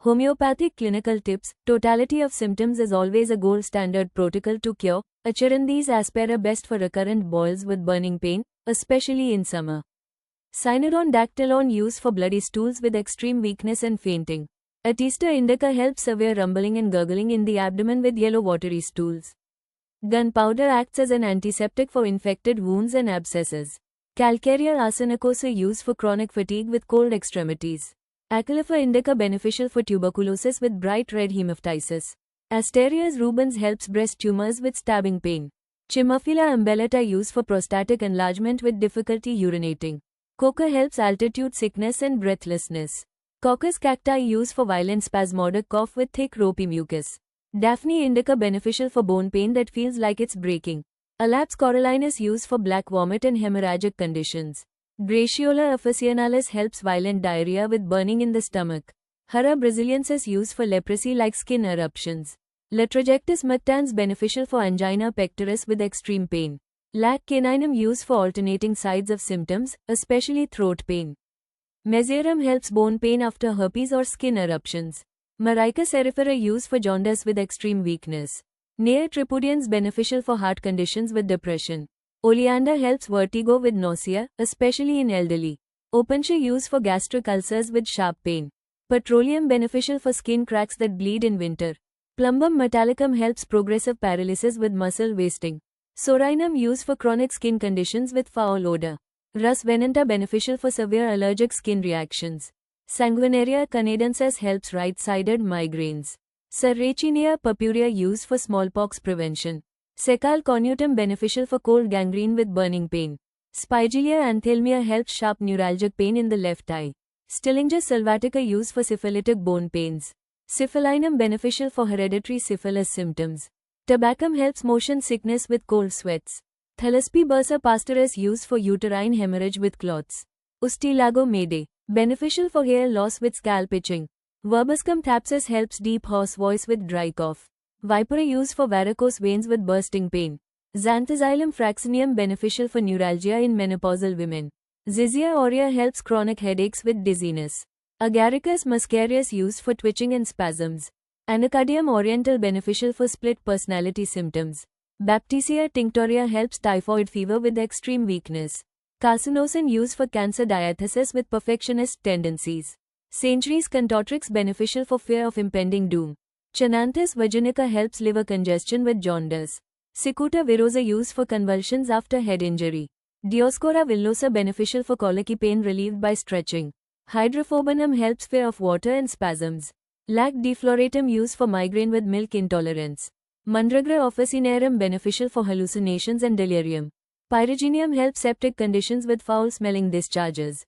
Homeopathic clinical tips. Totality of symptoms is always a gold standard protocol to cure. Acharan aspera best for recurrent boils with burning pain, especially in summer. Cynodon dactylon used for bloody stools with extreme weakness and fainting. Atista indica helps severe rumbling and gurgling in the abdomen with yellow watery stools. Gunpowder acts as an antiseptic for infected wounds and abscesses. Calcarea arsenicosa used for chronic fatigue with cold extremities. Acalypha indica beneficial for tuberculosis with bright red hemoptysis. Asterias rubens helps breast tumors with stabbing pain. Chimaphila umbellata used for prostatic enlargement with difficulty urinating. Coca helps altitude sickness and breathlessness. Coccus cacti used for violent spasmodic cough with thick ropey mucus. Daphne indica beneficial for bone pain that feels like it's breaking. Alaps corallinus used for black vomit and hemorrhagic conditions. Graciola officinalis helps violent diarrhea with burning in the stomach. Hara brasiliensis used for leprosy-like skin eruptions. Latrojectus mactans beneficial for angina pectoris with extreme pain. Lac caninum used for alternating sides of symptoms, especially throat pain. Mesarum helps bone pain after herpes or skin eruptions. Marica cerifera used for jaundice with extreme weakness. Nea tripudians beneficial for heart conditions with depression. Oleander helps vertigo with nausea, especially in elderly. Opuntia used for gastric ulcers with sharp pain. Petroleum beneficial for skin cracks that bleed in winter. Plumbum metallicum helps progressive paralysis with muscle wasting. Sorinum used for chronic skin conditions with foul odor. Rus venenta beneficial for severe allergic skin reactions. Sanguinaria canadensis helps right-sided migraines. Serrachinia purpurea used for smallpox prevention. Secal cornutum beneficial for cold gangrene with burning pain. Spigelia anthelmia helps sharp neuralgic pain in the left eye. Stillingia sylvatica used for syphilitic bone pains. Syphilinum beneficial for hereditary syphilis symptoms. Tabacum helps motion sickness with cold sweats. Thalaspi bursa pastoris used for uterine hemorrhage with clots. Ustilago mede, beneficial for hair loss with scalp itching. Verbascum thapsus helps deep hoarse voice with dry cough. Vipera used for varicose veins with bursting pain. Xanthozylum fraxineum beneficial for neuralgia in menopausal women. Zizia aurea helps chronic headaches with dizziness. Agaricus muscarius used for twitching and spasms. Anacardium oriental beneficial for split personality symptoms. Baptisia tinctoria helps typhoid fever with extreme weakness. Carcinosin used for cancer diathesis with perfectionist tendencies. Centuries contortrix beneficial for fear of impending doom. Chananthus virginica helps liver congestion with jaundice. Cicuta virosa used for convulsions after head injury. Dioscora villosa beneficial for colicky pain relieved by stretching. Hydrophobanum helps fear of water and spasms. Lac defloratum used for migraine with milk intolerance. Mandragora officinarum beneficial for hallucinations and delirium. Pyrogenium helps septic conditions with foul-smelling discharges.